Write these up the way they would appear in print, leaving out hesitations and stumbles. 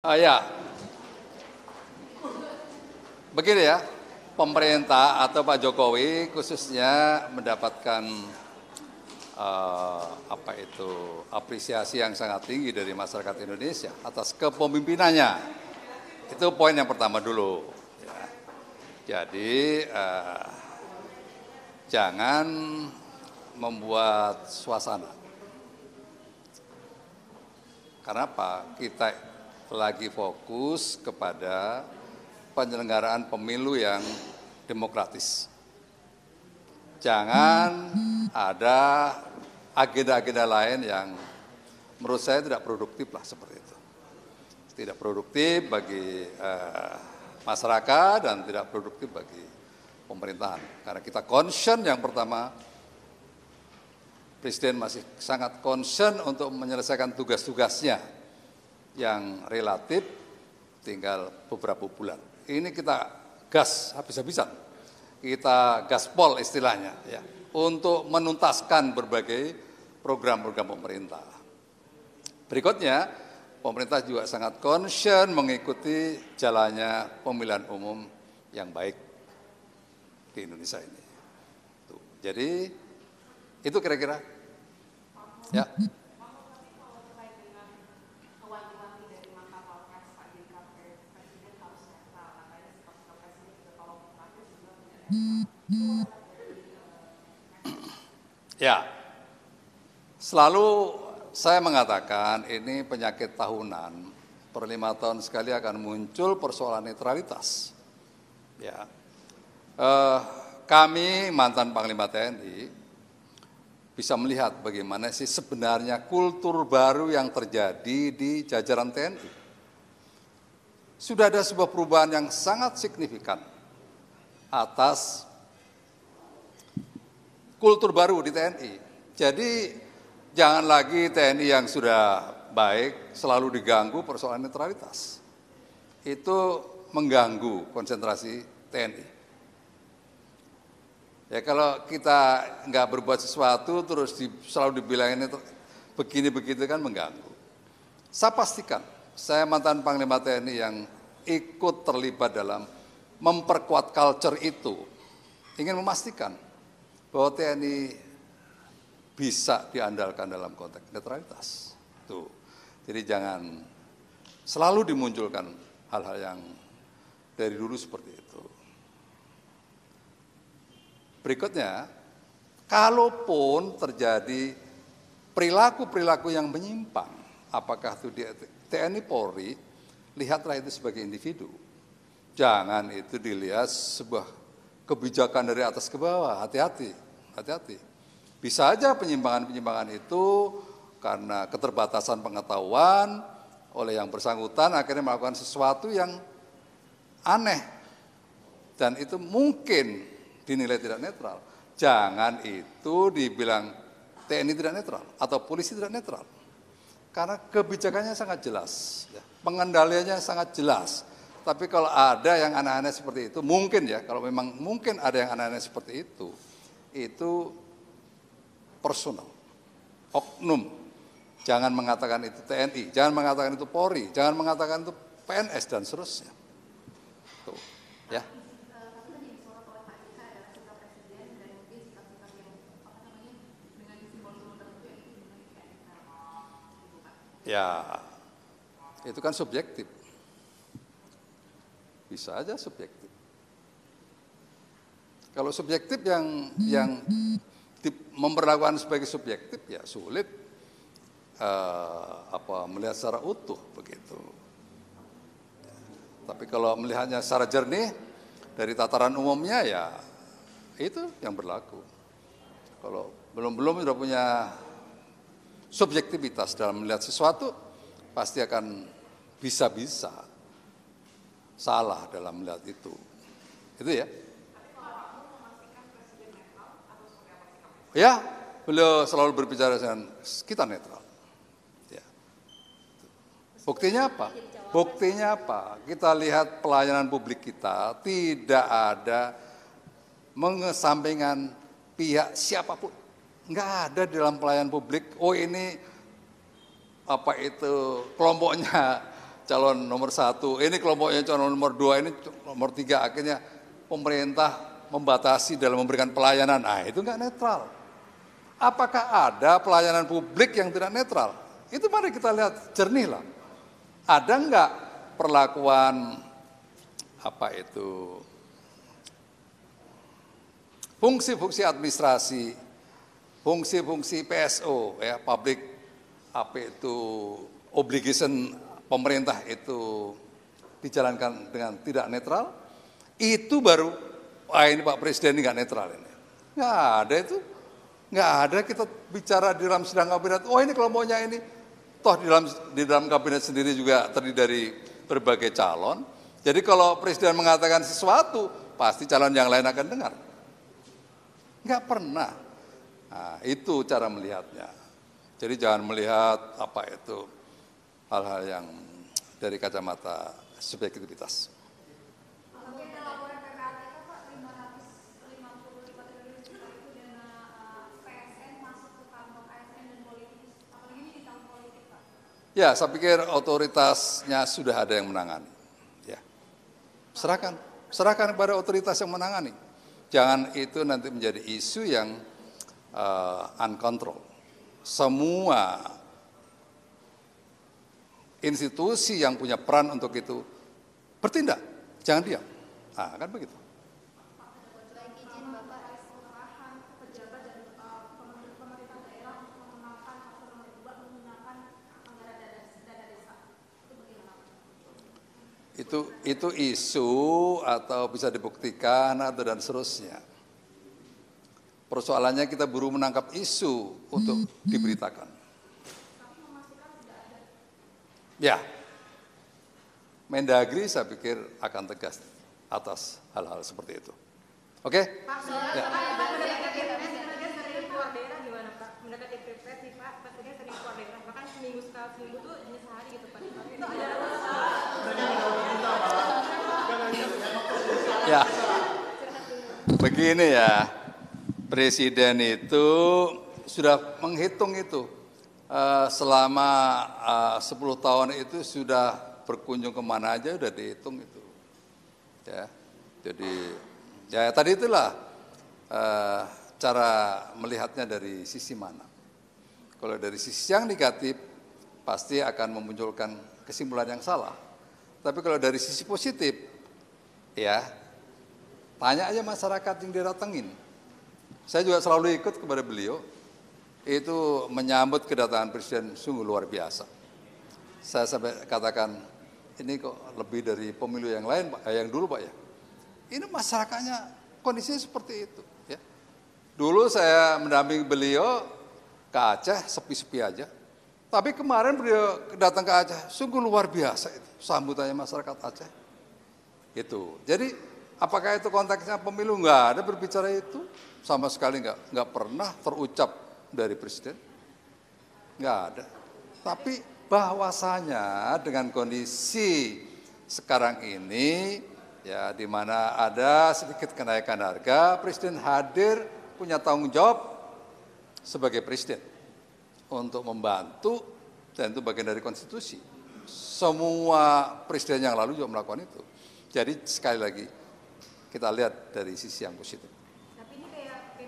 Ya, begini ya, pemerintah atau Pak Jokowi khususnya mendapatkan apresiasi yang sangat tinggi dari masyarakat Indonesia atas kepemimpinannya. Itu poin yang pertama dulu. Ya. Jadi jangan membuat suasana. Karena apa? Kita lagi fokus kepada penyelenggaraan pemilu yang demokratis. Jangan ada agenda-agenda lain yang menurut saya tidak produktif lah seperti itu. Tidak produktif bagi masyarakat dan tidak produktif bagi pemerintahan. Karena kita concern yang pertama, Presiden masih sangat concern untuk menyelesaikan tugas-tugasnya yang relatif tinggal beberapa bulan. Ini kita gas habis-habisan, kita gaspol istilahnya ya, untuk menuntaskan berbagai program-program pemerintah. Berikutnya, pemerintah juga sangat concern mengikuti jalannya pemilihan umum yang baik di Indonesia ini. Tuh. Jadi itu kira-kira ya. Ya, selalu saya mengatakan ini penyakit tahunan, per 5 tahun sekali akan muncul persoalan netralitas. Ya, kami mantan Panglima TNI bisa melihat bagaimana sih sebenarnya kultur baru yang terjadi di jajaran TNI. Sudah ada sebuah perubahan yang sangat signifikan atas kultur baru di TNI. Jadi jangan lagi TNI yang sudah baik selalu diganggu persoalan netralitas. Itu mengganggu konsentrasi TNI. Ya kalau kita nggak berbuat sesuatu terus selalu dibilangin begini begitu kan mengganggu. Saya pastikan, saya mantan Panglima TNI yang ikut terlibat dalam memperkuat culture itu, ingin memastikan bahwa TNI bisa diandalkan dalam konteks netralitas. Tuh. Jadi jangan selalu dimunculkan hal-hal yang dari dulu seperti itu. Berikutnya, kalaupun terjadi perilaku-perilaku yang menyimpang, apakah itu di TNI Polri, lihatlah itu sebagai individu. Jangan itu dilihat sebuah kebijakan dari atas ke bawah, hati-hati, hati-hati. Bisa aja penyimpangan-penyimpangan itu karena keterbatasan pengetahuan oleh yang bersangkutan akhirnya melakukan sesuatu yang aneh. Dan itu mungkin dinilai tidak netral. Jangan itu dibilang TNI tidak netral atau polisi tidak netral. Karena kebijakannya sangat jelas, pengendaliannya sangat jelas. Tapi kalau ada yang aneh-aneh seperti itu, mungkin ya, kalau memang mungkin ada yang aneh-aneh seperti itu personal, oknum. Jangan mengatakan itu TNI, jangan mengatakan itu Polri, jangan mengatakan itu PNS dan seterusnya. Tuh, ya. Ya, itu kan subjektif. Bisa aja subjektif. Kalau subjektif yang memperlakukan sebagai subjektif ya sulit melihat secara utuh begitu. Tapi kalau melihatnya secara jernih dari tataran umumnya ya itu yang berlaku. Kalau belum sudah punya subjektivitas dalam melihat sesuatu pasti akan bisa salah dalam melihat itu ya. Ya, beliau selalu berbicara dengan kita netral. Ya. Buktinya apa? Buktinya apa? Kita lihat pelayanan publik kita tidak ada mengesampingkan pihak siapapun. Enggak ada di dalam pelayanan publik. Oh ini kelompoknya calon nomor 1, ini kelompoknya calon nomor 2, ini nomor 3, akhirnya pemerintah membatasi dalam memberikan pelayanan. Nah, itu nggak netral. Apakah ada pelayanan publik yang tidak netral? Itu mari kita lihat jernih lah. Ada nggak perlakuan fungsi-fungsi administrasi, fungsi-fungsi PSO, ya, public obligation pemerintah itu dijalankan dengan tidak netral, itu baru, ini Pak Presiden ini nggak netral ini. Nggak ada itu, nggak ada kita bicara di dalam sidang kabinet, ini kelompoknya ini, toh di dalam kabinet sendiri juga terdiri dari berbagai calon, jadi kalau Presiden mengatakan sesuatu, pasti calon yang lain akan dengar. Nggak pernah. Nah, itu cara melihatnya. Jadi jangan melihat hal-hal yang dari kacamata subjektivitas. Ya, saya pikir otoritasnya sudah ada yang menangani. Ya, serahkan kepada otoritas yang menangani. Jangan itu nanti menjadi isu yang uncontrolled. Semua institusi yang punya peran untuk itu bertindak, jangan diam. Nah, kan begitu. Itu isu atau bisa dibuktikan atau dan seterusnya. Persoalannya kita buru menangkap isu untuk diberitakan. Ya, Mendagri saya pikir akan tegas atas hal-hal seperti itu. Oke? Pak, ya. sering keluar daerah gimana Pak? Mendekati Pilpres nih Pak, Presiden sering keluar daerah, bahkan seminggu tuh hanya sehari gitu Pak. Ya, begini ya, Presiden itu sudah menghitung itu selama 10 tahun itu sudah berkunjung kemana aja udah dihitung itu. Ya, jadi ya tadi itulah cara melihatnya dari sisi mana. Kalau dari sisi yang negatif pasti akan memunculkan kesimpulan yang salah. Tapi kalau dari sisi positif, ya tanya aja masyarakat yang didatengin. Saya juga selalu ikut kepada beliau, itu menyambut kedatangan Presiden sungguh luar biasa. Saya sampai katakan, ini kok lebih dari pemilu yang lain, Pak, yang dulu Pak ya. Ini masyarakatnya kondisinya seperti itu. Ya. Dulu saya mendampingi beliau ke Aceh, sepi-sepi aja. Tapi kemarin beliau datang ke Aceh, sungguh luar biasa itu sambutannya masyarakat Aceh. Itu. Jadi apakah itu konteksnya pemilu? Enggak ada berbicara itu, sama sekali enggak pernah terucap dari Presiden. Enggak ada. Tapi bahwasanya dengan kondisi sekarang ini, ya di mana ada sedikit kenaikan harga, Presiden hadir punya tanggung jawab sebagai Presiden untuk membantu, dan itu bagian dari konstitusi. Semua presiden yang lalu juga melakukan itu. Jadi sekali lagi kita lihat dari sisi yang positif. Tapi ini kayak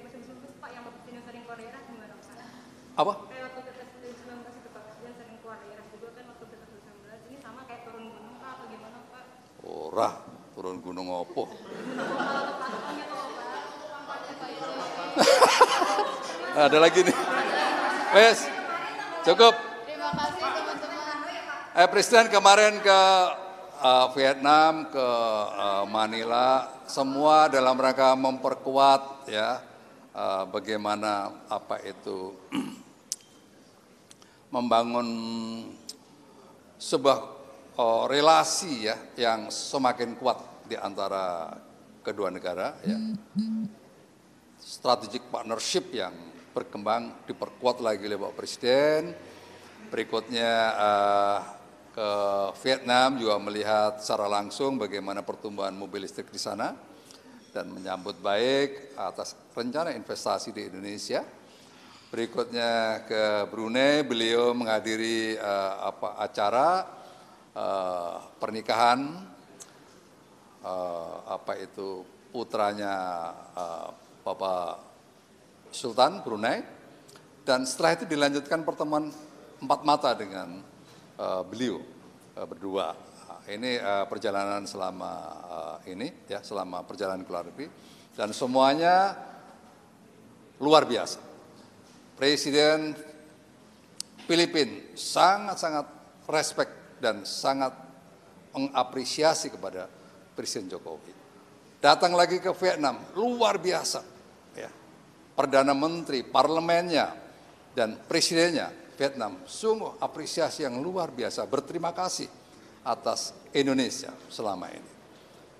Presiden Pak yang Presiden sering keluar daerah gimana Pak? Apa? Kayak waktu Presiden 19 itu Pak, Presiden sering keluar daerah juga kan waktu Presiden 19. Ini sama kayak turun gunung Pak atau gimana Pak? Ora, turun gunung opo. Ada lagi nih. Wes, cukup. Terima kasih teman-teman. Presiden kemarin ke Vietnam, ke Manila, semua dalam rangka memperkuat ya bagaimana membangun sebuah relasi ya yang semakin kuat di antara kedua negara ya. Strategic partnership yang berkembang diperkuat lagi oleh Bapak Presiden. Berikutnya ke Vietnam juga melihat secara langsung bagaimana pertumbuhan mobil listrik di sana dan menyambut baik atas rencana investasi di Indonesia. Berikutnya ke Brunei, beliau menghadiri acara pernikahan putranya Bapak Sultan Brunei, dan setelah itu dilanjutkan pertemuan 4 mata dengan beliau berdua. Ini perjalanan selama selama perjalanan ke luar negeri, dan semuanya luar biasa. Presiden Filipina sangat-sangat respect dan sangat mengapresiasi kepada Presiden Jokowi. Datang lagi ke Vietnam, luar biasa. Ya. Perdana Menteri, parlemennya, dan presidennya Vietnam, sungguh apresiasi yang luar biasa. Berterima kasih atas Indonesia selama ini.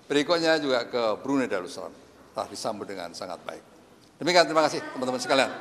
Berikutnya juga ke Brunei Darussalam, telah disambut dengan sangat baik. Demikian, terima kasih teman-teman sekalian.